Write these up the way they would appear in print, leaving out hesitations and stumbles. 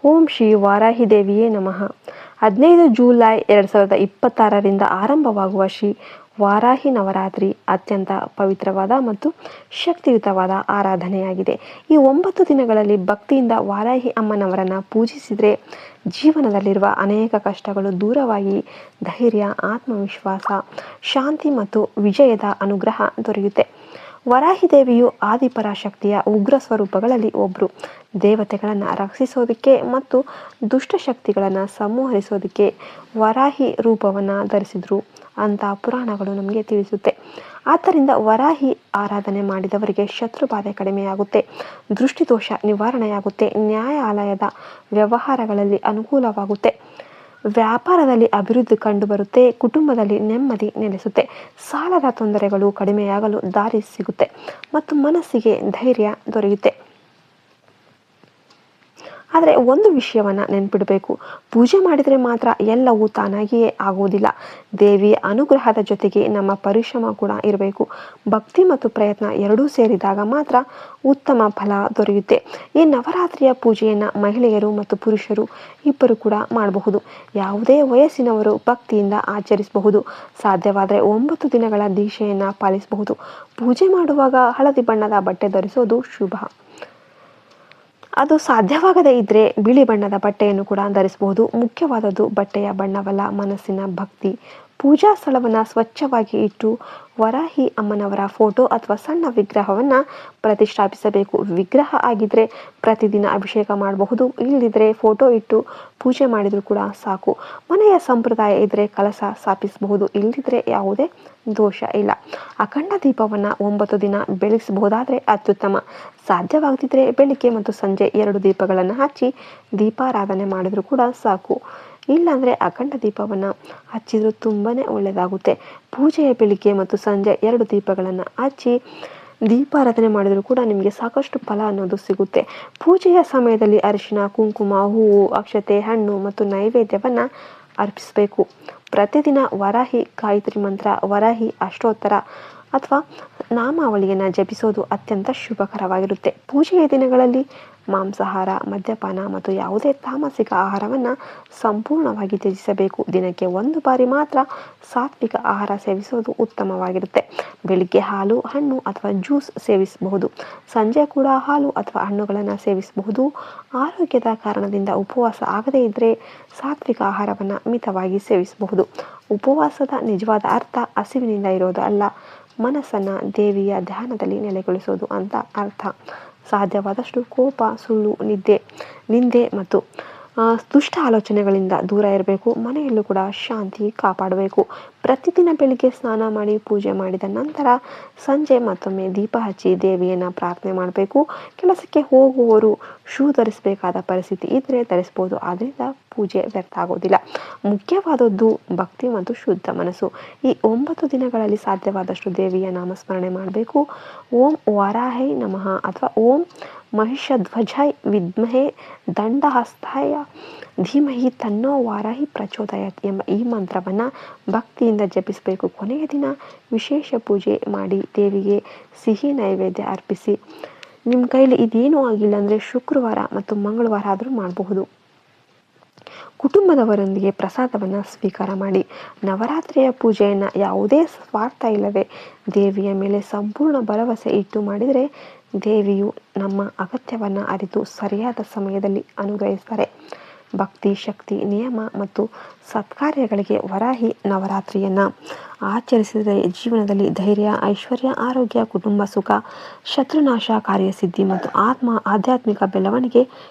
ಓಂ ಶ್ರೀ ವಾರಾಹಿ ದೇವಿಯೇ ನಮಃ. 15 ಜುಲೈ 2026ರಿಂದ ಆರಂಭವಾಗುವ ಶ್ರೀ ವಾರಾಹಿ ನವರಾತ್ರಿ ಅತ್ಯಂತ ಪವಿತ್ರವಾದ ಮತ್ತು ಶಕ್ತಿಯುತವಾದ ಆರಾಧನೆಯಾಗಿದೆ. ಈ 9 ದಿನಗಳಲ್ಲಿ ಭಕ್ತಿಯಿಂದ ವಾರಾಹಿ ಅಮ್ಮನವರನ್ನು ಪೂಜಿಸಿದರೆ ಜೀವನದಲ್ಲಿರುವ ಅನೇಕ ಕಷ್ಟಗಳು ದೂರವಾಗಿ ಧೈರ್ಯ, ಆತ್ಮವಿಶ್ವಾಸ, ಶಾಂತಿ ಮತ್ತು ವಿಜಯದ ಅನುಗ್ರಹ ದೊರೆಯುತ್ತೆ. ವರಾಹಿ ದೇವಿಯು ಆದಿಪರಾಶಕ್ತಿಯ ಉಗ್ರ ಸ್ವರೂಪಗಳಲ್ಲಿ ಒಬ್ಬರು. ದೇವತೆಗಳನ್ನು ರಕ್ಷಿಸೋದಕ್ಕೆ ಮತ್ತು ದುಷ್ಟಶಕ್ತಿಗಳನ್ನು ಸಂಹರಿಸೋದಕ್ಕೆ ವರಾಹಿ ರೂಪವನ್ನು ಧರಿಸಿದ್ರು ಅಂತ ಪುರಾಣಗಳು ನಮಗೆ ತಿಳಿಸುತ್ತೆ. ಆದ್ದರಿಂದ ವರಾಹಿ ಆರಾಧನೆ ಮಾಡಿದವರಿಗೆ ಶತ್ರುಬಾಧೆ ಕಡಿಮೆಯಾಗುತ್ತೆ, ದೃಷ್ಟಿದೋಷ ನಿವಾರಣೆಯಾಗುತ್ತೆ, ನ್ಯಾಯಾಲಯದ ವ್ಯವಹಾರಗಳಲ್ಲಿ ಅನುಕೂಲವಾಗುತ್ತೆ, ವ್ಯಾಪಾರದಲ್ಲಿ ಅಭಿವೃದ್ಧಿ ಕಂಡುಬರುತ್ತೆ, ಕುಟುಂಬದಲ್ಲಿ ನೆಮ್ಮದಿ ನೆಲೆಸುತ್ತೆ, ಸಾಲದ ತೊಂದರೆಗಳು ಕಡಿಮೆಯಾಗಲು ದಾರಿ ಸಿಗುತ್ತೆ ಮತ್ತು ಮನಸ್ಸಿಗೆ ಧೈರ್ಯ ದೊರೆಯುತ್ತೆ. ಆದರೆ ಒಂದು ವಿಷಯವನ್ನು ನೆನ್ಪಿಡಬೇಕು, ಪೂಜೆ ಮಾಡಿದರೆ ಮಾತ್ರ ಎಲ್ಲವೂ ತಾನಾಗಿಯೇ ಆಗುವುದಿಲ್ಲ. ದೇವಿಯ ಅನುಗ್ರಹದ ಜೊತೆಗೆ ನಮ್ಮ ಪರಿಶ್ರಮ ಕೂಡ ಇರಬೇಕು. ಭಕ್ತಿ ಮತ್ತು ಪ್ರಯತ್ನ ಎರಡೂ ಸೇರಿದಾಗ ಮಾತ್ರ ಉತ್ತಮ ಫಲ ದೊರೆಯುತ್ತೆ. ಈ ನವರಾತ್ರಿಯ ಪೂಜೆಯನ್ನು ಮಹಿಳೆಯರು ಮತ್ತು ಪುರುಷರು ಇಬ್ಬರು ಕೂಡ ಮಾಡಬಹುದು. ಯಾವುದೇ ವಯಸ್ಸಿನವರು ಭಕ್ತಿಯಿಂದ ಆಚರಿಸಬಹುದು. ಸಾಧ್ಯವಾದರೆ 9 ದಿನಗಳ ದೀಕ್ಷೆಯನ್ನು ಪಾಲಿಸಬಹುದು. ಪೂಜೆ ಮಾಡುವಾಗ ಹಳದಿ ಬಣ್ಣದ ಬಟ್ಟೆ ಧರಿಸೋದು ಶುಭ. ಅದು ಸಾಧ್ಯವಾಗದೇ ಇದ್ದರೆ ಬಿಳಿ ಬಣ್ಣದ ಬಟ್ಟೆಯನ್ನು ಕೂಡ ಧರಿಸಬಹುದು. ಮುಖ್ಯವಾದದ್ದು ಬಟ್ಟೆಯ ಬಣ್ಣವಲ್ಲ, ಮನಸ್ಸಿನ ಭಕ್ತಿ. ಪೂಜಾ ಸ್ಥಳವನ್ನು ಸ್ವಚ್ಛವಾಗಿ ಇಟ್ಟು ವರಾಹಿ ಅಮ್ಮನವರ ಫೋಟೋ ಅಥವಾ ಸಣ್ಣ ವಿಗ್ರಹವನ್ನು ಪ್ರತಿಷ್ಠಾಪಿಸಬೇಕು. ವಿಗ್ರಹ ಆಗಿದ್ದರೆ ಪ್ರತಿದಿನ ಅಭಿಷೇಕ ಮಾಡಬಹುದು, ಇಲ್ಲದಿದ್ದರೆ ಫೋಟೋ ಇಟ್ಟು ಪೂಜೆ ಮಾಡಿದರೂ ಕೂಡ ಸಾಕು. ಮನೆಯ ಸಂಪ್ರದಾಯ ಇದ್ದರೆ ಕಲಶ ಸ್ಥಾಪಿಸಬಹುದು, ಇಲ್ಲದಿದ್ದರೆ ಯಾವುದೇ ದೋಷ ಇಲ್ಲ. ಅಖಂಡ ದೀಪವನ್ನು 9 ದಿನ ಬೆಳಗಿಸಬಹುದಾದರೆ ಅತ್ಯುತ್ತಮ. ಸಾಧ್ಯವಾಗದಿದ್ದರೆ ಬೆಳಿಗ್ಗೆ ಮತ್ತು ಸಂಜೆ 2 ದೀಪಗಳನ್ನು ಹಚ್ಚಿ ದೀಪಾರಾಧನೆ ಮಾಡಿದರೂ ಕೂಡ ಸಾಕು. ಇಲ್ಲಾಂದರೆ ಅಖಂಡ ದೀಪವನ್ನು ಹಚ್ಚಿದರೂ ತುಂಬಾ ಒಳ್ಳೆಯದಾಗುತ್ತೆ. ಪೂಜೆಯ ಬೆಳಿಗ್ಗೆ ಮತ್ತು ಸಂಜೆ 2 ದೀಪಗಳನ್ನು ಹಚ್ಚಿ ದೀಪಾರಾಧನೆ ಮಾಡಿದರೂ ಕೂಡ ನಿಮಗೆ ಸಾಕಷ್ಟು ಫಲ ಅನ್ನೋದು ಸಿಗುತ್ತೆ. ಪೂಜೆಯ ಸಮಯದಲ್ಲಿ ಅರಿಶಿನ, ಕುಂಕುಮ, ಹೂವು, ಅಕ್ಷತೆ, ಹಣ್ಣು ಮತ್ತು ನೈವೇದ್ಯವನ್ನು ಅರ್ಪಿಸಬೇಕು. ಪ್ರತಿದಿನ ವರಾಹಿ ಗಾಯತ್ರಿ ಮಂತ್ರ, ವರಾಹಿ ಅಷ್ಟೋತ್ತರ ಅಥವಾ ನಾಮಾವಳಿಯನ್ನು ಜಪಿಸೋದು ಅತ್ಯಂತ ಶುಭಕರವಾಗಿರುತ್ತೆ. ಪೂಜೆಯ ದಿನಗಳಲ್ಲಿ ಮಾಂಸಾಹಾರ, ಮದ್ಯಪಾನ ಮತ್ತು ಯಾವುದೇ ತಾಮಸಿಕ ಆಹಾರವನ್ನು ಸಂಪೂರ್ಣವಾಗಿ ತ್ಯಜಿಸಬೇಕು. ದಿನಕ್ಕೆ 1 ಬಾರಿ ಮಾತ್ರ ಸಾತ್ವಿಕ ಆಹಾರ ಸೇವಿಸೋದು ಉತ್ತಮವಾಗಿರುತ್ತೆ. ಬೆಳಿಗ್ಗೆ ಹಾಲು, ಹಣ್ಣು ಅಥವಾ ಜ್ಯೂಸ್ ಸೇವಿಸಬಹುದು. ಸಂಜೆ ಕೂಡ ಹಾಲು ಅಥವಾ ಹಣ್ಣುಗಳನ್ನು ಸೇವಿಸಬಹುದು. ಆರೋಗ್ಯದ ಕಾರಣದಿಂದ ಉಪವಾಸ ಆಗದೇ ಇದ್ದರೆ ಸಾತ್ವಿಕ ಆಹಾರವನ್ನು ಮಿತವಾಗಿ ಸೇವಿಸಬಹುದು. ಉಪವಾಸದ ನಿಜವಾದ ಅರ್ಥ ಹಸಿವಿನಿಂದ ಇರೋದು ಅಲ್ಲ, ಮನಸ್ಸನ್ನು ದೇವಿಯ ಧ್ಯಾನದಲ್ಲಿ ನೆಲೆಗೊಳಿಸೋದು ಅಂತ ಅರ್ಥ. ಸಾಧ್ಯವಾದಷ್ಟು ಕೋಪ, ಸುಳ್ಳು, ನಿಂದೆ ಮತ್ತು ದುಷ್ಟ ಆಲೋಚನೆಗಳಿಂದ ದೂರ ಇರಬೇಕು. ಮನೆಯಲ್ಲೂ ಕೂಡ ಶಾಂತಿ ಕಾಪಾಡಬೇಕು. ಪ್ರತಿದಿನ ಬೆಳಿಗ್ಗೆ ಸ್ನಾನ ಮಾಡಿ ಪೂಜೆ ಮಾಡಿದ ನಂತರ ಸಂಜೆ ಮತ್ತೊಮ್ಮೆ ದೀಪ ಹಚ್ಚಿ ದೇವಿಯನ್ನು ಪ್ರಾರ್ಥನೆ ಮಾಡಬೇಕು. ಕೆಲಸಕ್ಕೆ ಹೋಗುವವರು ಶೂ ಧರಿಸಬೇಕಾದ ಪರಿಸ್ಥಿತಿ ಇದ್ದರೆ ಧರಿಸ್ಬೋದು, ಆದ್ದರಿಂದ ಪೂಜೆ ವ್ಯರ್ಥ ಆಗೋದಿಲ್ಲ. ಮುಖ್ಯವಾದದ್ದು ಭಕ್ತಿ ಮತ್ತು ಶುದ್ಧ ಮನಸ್ಸು. ಈ 9 ದಿನಗಳಲ್ಲಿ ಸಾಧ್ಯವಾದಷ್ಟು ದೇವಿಯ ನಾಮಸ್ಮರಣೆ ಮಾಡಬೇಕು. ಓಂ ವಾರಾಹೈ ನಮಃ ಅಥವಾ ಓಂ ಮಹಿಷಧ್ವಜಾಯ ವಿದ್ಮಹೇ ದಂಡಹಸ್ತಾಯ ಧೀಮಹಿ ತನ್ನೋ ವಾರಾಹಿ ಪ್ರಚೋದಯಾತ್ ಎಂಬ ಈ ಮಂತ್ರವನ್ನು ಭಕ್ತಿಯಿಂದ ಜಪಿಸಬೇಕು. ಕೊನೆಯ ದಿನ ವಿಶೇಷ ಪೂಜೆ ಮಾಡಿ ದೇವಿಗೆ ಸಿಹಿ ನೈವೇದ್ಯ ಅರ್ಪಿಸಿ. ನಿಮ್ಮ ಕೈಲಿ ಇದೇನೂ ಆಗಿಲ್ಲ ಅಂದರೆ ಶುಕ್ರವಾರ ಮತ್ತು ಮಂಗಳವಾರ ಆದರೂ ಮಾಡಬಹುದು. ಕುಟುಂಬದವರೊಂದಿಗೆ ಪ್ರಸಾದವನ್ನು ಸ್ವೀಕಾರ ಮಾಡಿ. ನವರಾತ್ರಿಯ ಪೂಜೆಯನ್ನು ಯಾವುದೇ ಸ್ವಾರ್ಥ ಇಲ್ಲದೆ ದೇವಿಯ ಮೇಲೆ ಸಂಪೂರ್ಣ ಭರವಸೆ ಇಟ್ಟು ಮಾಡಿದರೆ ದೇವಿಯು ನಮ್ಮ ಅಗತ್ಯವನ್ನು ಅರಿತು ಸರಿಯಾದ ಸಮಯದಲ್ಲಿ ಅನುಗ್ರಹಿಸ್ತಾರೆ. ಭಕ್ತಿ, ಶಕ್ತಿ, ನಿಯಮ ಮತ್ತು ಸತ್ಕಾರ್ಯಗಳಿಗೆ ವರಾಹಿ ನವರಾತ್ರಿಯನ್ನು ಆಚರಿಸಿದರೆ ಜೀವನದಲ್ಲಿ ಧೈರ್ಯ, ಐಶ್ವರ್ಯ, ಆರೋಗ್ಯ, ಕುಟುಂಬ ಸುಖ, ಶತ್ರುನಾಶ, ಕಾರ್ಯಸಿದ್ಧಿ ಮತ್ತು ಆಧ್ಯಾತ್ಮಿಕ ಬೆಳವಣಿಗೆ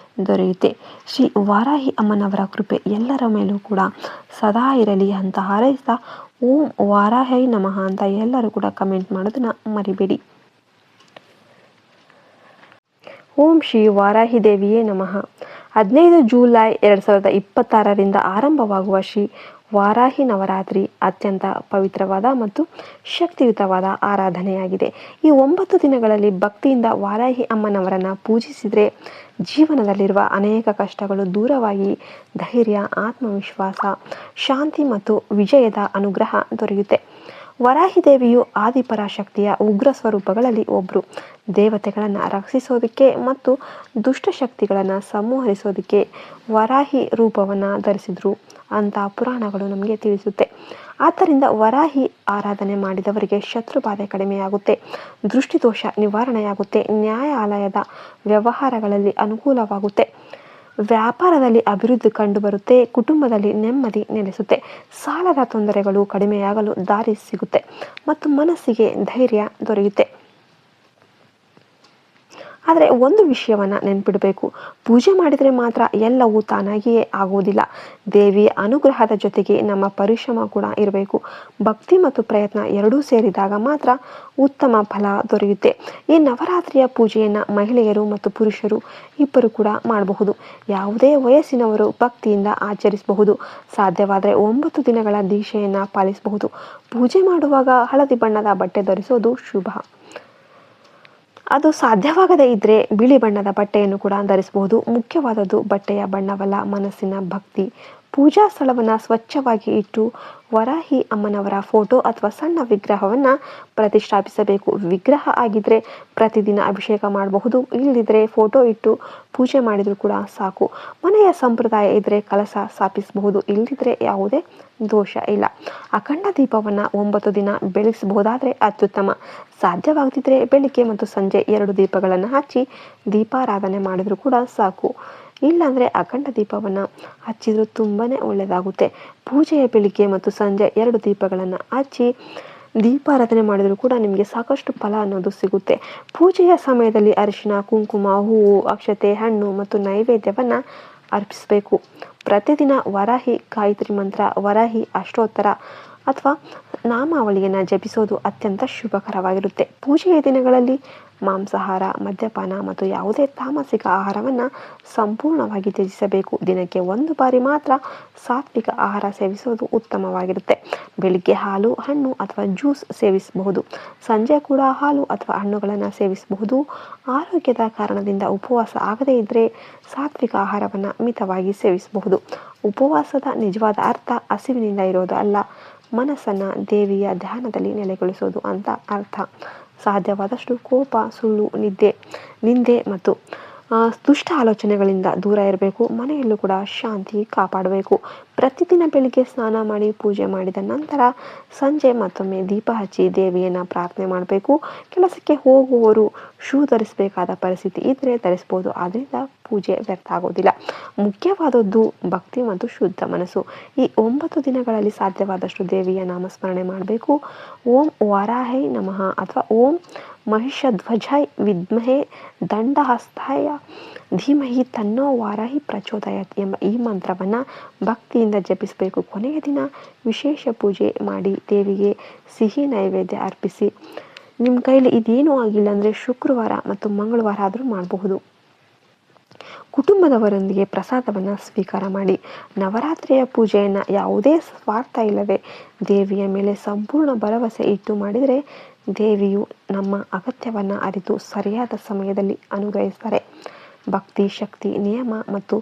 ದೊರೆಯುತ್ತೆ. ಶ್ರೀ ವಾರಾಹಿ ಅಮ್ಮನವರ ಕೃಪೆ ಎಲ್ಲರ ಮೇಲೂ ಕೂಡ ಸದಾ ಇರಲಿ ಅಂತ ಹಾರೈಸ್ತಾ ಓಂ ವಾರಾಹೈ ನಮಃ ಅಂತ ಎಲ್ಲರೂ ಕೂಡ ಕಮೆಂಟ್ ಮಾಡೋದನ್ನ ಮರಿಬೇಡಿ. ಓಂ ಶ್ರೀ ವಾರಾಹಿ ದೇವಿಯೇ ನಮಃ. 15 ಜುಲೈ 2026ರಿಂದ ಆರಂಭವಾಗುವ ಶ್ರೀ ವಾರಾಹಿ ನವರಾತ್ರಿ ಅತ್ಯಂತ ಪವಿತ್ರವಾದ ಮತ್ತು ಶಕ್ತಿಯುತವಾದ ಆರಾಧನೆಯಾಗಿದೆ. ಈ 9 ದಿನಗಳಲ್ಲಿ ಭಕ್ತಿಯಿಂದ ವಾರಾಹಿ ಅಮ್ಮನವರನ್ನು ಪೂಜಿಸಿದರೆ ಜೀವನದಲ್ಲಿರುವ ಅನೇಕ ಕಷ್ಟಗಳು ದೂರವಾಗಿ ಧೈರ್ಯ, ಆತ್ಮವಿಶ್ವಾಸ, ಶಾಂತಿ ಮತ್ತು ವಿಜಯದ ಅನುಗ್ರಹ ದೊರೆಯುತ್ತೆ. ವರಾಹಿ ದೇವಿಯು ಆದಿಪರಾಶಕ್ತಿಯ ಉಗ್ರ ಸ್ವರೂಪಗಳಲ್ಲಿ ಒಬ್ಬರು. ದೇವತೆಗಳನ್ನು ರಕ್ಷಿಸೋದಕ್ಕೆ ಮತ್ತು ದುಷ್ಟಶಕ್ತಿಗಳನ್ನು ಸಂಹರಿಸೋದಕ್ಕೆ ವರಾಹಿ ರೂಪವನ್ನು ಧರಿಸಿದ್ರು ಅಂತ ಪುರಾಣಗಳು ನಮಗೆ ತಿಳಿಸುತ್ತೆ. ಆದ್ದರಿಂದ ವರಾಹಿ ಆರಾಧನೆ ಮಾಡಿದವರಿಗೆ ಶತ್ರುಬಾಧೆ ಕಡಿಮೆಯಾಗುತ್ತೆ, ದೃಷ್ಟಿದೋಷ ನಿವಾರಣೆಯಾಗುತ್ತೆ, ನ್ಯಾಯಾಲಯದ ವ್ಯವಹಾರಗಳಲ್ಲಿ ಅನುಕೂಲವಾಗುತ್ತೆ, ವ್ಯಾಪಾರದಲ್ಲಿ ಅಭಿವೃದ್ಧಿ ಕಂಡುಬರುತ್ತೆ, ಕುಟುಂಬದಲ್ಲಿ ನೆಮ್ಮದಿ ನೆಲೆಸುತ್ತೆ, ಸಾಲದ ತೊಂದರೆಗಳು ಕಡಿಮೆಯಾಗಲು ದಾರಿ ಸಿಗುತ್ತೆ ಮತ್ತು ಮನಸ್ಸಿಗೆ ಧೈರ್ಯ ದೊರೆಯುತ್ತೆ. ಆದರೆ ಒಂದು ವಿಷಯವನ್ನು ನೆನ್ಪಿಡಬೇಕು, ಪೂಜೆ ಮಾಡಿದರೆ ಮಾತ್ರ ಎಲ್ಲವೂ ತಾನಾಗಿಯೇ ಆಗುವುದಿಲ್ಲ. ದೇವಿಯ ಅನುಗ್ರಹದ ಜೊತೆಗೆ ನಮ್ಮ ಪರಿಶ್ರಮ ಕೂಡ ಇರಬೇಕು. ಭಕ್ತಿ ಮತ್ತು ಪ್ರಯತ್ನ ಎರಡೂ ಸೇರಿದಾಗ ಮಾತ್ರ ಉತ್ತಮ ಫಲ ದೊರೆಯುತ್ತೆ. ಈ ನವರಾತ್ರಿಯ ಪೂಜೆಯನ್ನು ಮಹಿಳೆಯರು ಮತ್ತು ಪುರುಷರು ಇಬ್ಬರು ಕೂಡ ಮಾಡಬಹುದು. ಯಾವುದೇ ವಯಸ್ಸಿನವರು ಭಕ್ತಿಯಿಂದ ಆಚರಿಸಬಹುದು. ಸಾಧ್ಯವಾದರೆ 9 ದಿನಗಳ ದೀಕ್ಷೆಯನ್ನು ಪಾಲಿಸಬಹುದು. ಪೂಜೆ ಮಾಡುವಾಗ ಹಳದಿ ಬಣ್ಣದ ಬಟ್ಟೆ ಧರಿಸೋದು ಶುಭ. ಅದು ಸಾಧ್ಯವಾಗದೇ ಇದ್ದರೆ ಬಿಳಿ ಬಣ್ಣದ ಬಟ್ಟೆಯನ್ನು ಕೂಡ ಧರಿಸಬಹುದು. ಮುಖ್ಯವಾದದ್ದು ಬಟ್ಟೆಯ ಬಣ್ಣವಲ್ಲ, ಮನಸ್ಸಿನ ಭಕ್ತಿ. ಪೂಜಾ ಸ್ಥಳವನ್ನು ಸ್ವಚ್ಛವಾಗಿ ಇಟ್ಟು ವರಾಹಿ ಅಮ್ಮನವರ ಫೋಟೋ ಅಥವಾ ಸಣ್ಣ ವಿಗ್ರಹವನ್ನು ಪ್ರತಿಷ್ಠಾಪಿಸಬೇಕು. ವಿಗ್ರಹ ಆಗಿದ್ದರೆ ಪ್ರತಿದಿನ ಅಭಿಷೇಕ ಮಾಡಬಹುದು, ಇಲ್ಲದಿದ್ದರೆ ಫೋಟೋ ಇಟ್ಟು ಪೂಜೆ ಮಾಡಿದರೂ ಕೂಡ ಸಾಕು. ಮನೆಯ ಸಂಪ್ರದಾಯ ಇದ್ದರೆ ಕಲಶ ಸ್ಥಾಪಿಸಬಹುದು, ಇಲ್ಲದಿದ್ದರೆ ಯಾವುದೇ ದೋಷ ಇಲ್ಲ. ಅಖಂಡ ದೀಪವನ್ನು 9 ದಿನ ಬೆಳೆಸಬಹುದಾದರೆ ಅತ್ಯುತ್ತಮ. ಸಾಧ್ಯವಾಗದಿದ್ದರೆ ಬೆಳಿಗ್ಗೆ ಮತ್ತು ಸಂಜೆ 2 ದೀಪಗಳನ್ನು ಹಚ್ಚಿ ದೀಪಾರಾಧನೆ ಮಾಡಿದರೂ ಕೂಡ ಸಾಕು. ಇಲ್ಲಾಂದರೆ ಅಖಂಡ ದೀಪವನ್ನು ಹಚ್ಚಿದರೂ ತುಂಬಾ ಒಳ್ಳೆಯದಾಗುತ್ತೆ. ಪೂಜೆಯ ಬೆಳಿಗ್ಗೆ ಮತ್ತು ಸಂಜೆ 2 ದೀಪಗಳನ್ನು ಹಚ್ಚಿ ದೀಪಾರಾಧನೆ ಮಾಡಿದರೂ ಕೂಡ ನಿಮಗೆ ಸಾಕಷ್ಟು ಫಲ ಅನ್ನೋದು ಸಿಗುತ್ತೆ. ಪೂಜೆಯ ಸಮಯದಲ್ಲಿ ಅರಿಶಿನ, ಕುಂಕುಮ, ಹೂವು, ಅಕ್ಷತೆ, ಹಣ್ಣು ಮತ್ತು ನೈವೇದ್ಯವನ್ನು ಅರ್ಪಿಸಬೇಕು. ಪ್ರತಿದಿನ ವರಾಹಿ ಗಾಯತ್ರಿ ಮಂತ್ರ, ವರಾಹಿ ಅಷ್ಟೋತ್ತರ ಅಥವಾ ನಾಮಾವಳಿಯನ್ನು ಜಪಿಸೋದು ಅತ್ಯಂತ ಶುಭಕರವಾಗಿರುತ್ತೆ. ಪೂಜೆಯ ದಿನಗಳಲ್ಲಿ ಮಾಂಸಾಹಾರ, ಮದ್ಯಪಾನ ಮತ್ತು ಯಾವುದೇ ತಾಮಸಿಕ ಆಹಾರವನ್ನು ಸಂಪೂರ್ಣವಾಗಿ ತ್ಯಜಿಸಬೇಕು. ದಿನಕ್ಕೆ 1 ಬಾರಿ ಮಾತ್ರ ಸಾತ್ವಿಕ ಆಹಾರ ಸೇವಿಸೋದು ಉತ್ತಮವಾಗಿರುತ್ತೆ. ಬೆಳಿಗ್ಗೆ ಹಾಲು, ಹಣ್ಣು ಅಥವಾ ಜ್ಯೂಸ್ ಸೇವಿಸಬಹುದು. ಸಂಜೆ ಕೂಡ ಹಾಲು ಅಥವಾ ಹಣ್ಣುಗಳನ್ನು ಸೇವಿಸಬಹುದು. ಆರೋಗ್ಯದ ಕಾರಣದಿಂದ ಉಪವಾಸ ಆಗದೇ ಇದ್ದರೆ ಸಾತ್ವಿಕ ಆಹಾರವನ್ನು ಮಿತವಾಗಿ ಸೇವಿಸಬಹುದು. ಉಪವಾಸದ ನಿಜವಾದ ಅರ್ಥ ಹಸಿವಿನಿಂದ ಇರೋದು ಅಲ್ಲ, ಮನಸ್ಸನ್ನು ದೇವಿಯ ಧ್ಯಾನದಲ್ಲಿ ನೆಲೆಗೊಳಿಸೋದು ಅಂತ ಅರ್ಥ. ಸಾಧ್ಯವಾದಷ್ಟು ಕೋಪ, ಸುಳ್ಳು, ನಿಂದೆ ಮತ್ತು ದುಷ್ಟ ಆಲೋಚನೆಗಳಿಂದ ದೂರ ಇರಬೇಕು. ಮನೆಯಲ್ಲೂ ಕೂಡ ಶಾಂತಿ ಕಾಪಾಡಬೇಕು. ಪ್ರತಿದಿನ ಬೆಳಿಗ್ಗೆ ಸ್ನಾನ ಮಾಡಿ ಪೂಜೆ ಮಾಡಿದ ನಂತರ ಸಂಜೆ ಮತ್ತೊಮ್ಮೆ ದೀಪ ಹಚ್ಚಿ ದೇವಿಯನ್ನು ಪ್ರಾರ್ಥನೆ ಮಾಡಬೇಕು. ಕೆಲಸಕ್ಕೆ ಹೋಗುವವರು ಶೂ ಧರಿಸಬೇಕಾದ ಪರಿಸ್ಥಿತಿ ಇದ್ದರೆ ಧರಿಸ್ಬೋದು, ಆದ್ದರಿಂದ ಪೂಜೆ ವ್ಯರ್ಥ ಆಗೋದಿಲ್ಲ. ಮುಖ್ಯವಾದದ್ದು ಭಕ್ತಿ ಮತ್ತು ಶುದ್ಧ ಮನಸ್ಸು. ಈ 9 ದಿನಗಳಲ್ಲಿ ಸಾಧ್ಯವಾದಷ್ಟು ದೇವಿಯ ನಾಮಸ್ಮರಣೆ ಮಾಡಬೇಕು. ಓಂ ವಾರಾಹೈ ನಮಃ ಅಥವಾ ಓಂ ಮಹಿಷಧ್ವಜಾಯ ವಿದ್ಮಹೇ ದಂಡಹಸ್ತಾಯ ಧೀಮಹಿ ತನ್ನೋ ವಾರಾಹಿ ಪ್ರಚೋದಯಾತ್ ಎಂಬ ಈ ಮಂತ್ರವನ್ನು ಭಕ್ತಿಯಿಂದ ಜಪಿಸಬೇಕು. ಕೊನೆಯ ದಿನ ವಿಶೇಷ ಪೂಜೆ ಮಾಡಿ ದೇವಿಗೆ ಸಿಹಿ ನೈವೇದ್ಯ ಅರ್ಪಿಸಿ. ನಿಮ್ಮ ಕೈಲಿ ಇದೇನೂ ಆಗಿಲ್ಲ ಅಂದರೆ ಶುಕ್ರವಾರ ಮತ್ತು ಮಂಗಳವಾರ ಆದರೂ ಮಾಡಬಹುದು. ಕುಟುಂಬದವರೊಂದಿಗೆ ಪ್ರಸಾದವನ್ನು ಸ್ವೀಕಾರ ಮಾಡಿ. ನವರಾತ್ರಿಯ ಪೂಜೆಯನ್ನು ಯಾವುದೇ ಸ್ವಾರ್ಥ ಇಲ್ಲದೆ ದೇವಿಯ ಮೇಲೆ ಸಂಪೂರ್ಣ ಭರವಸೆ ಇಟ್ಟು ಮಾಡಿದರೆ ದೇವಿಯು ನಮ್ಮ ಅಗತ್ಯವನ್ನು ಅರಿತು ಸರಿಯಾದ ಸಮಯದಲ್ಲಿ ಅನುಗ್ರಹಿಸ್ತಾರೆ. ಭಕ್ತಿ, ಶಕ್ತಿ, ನಿಯಮ ಮತ್ತು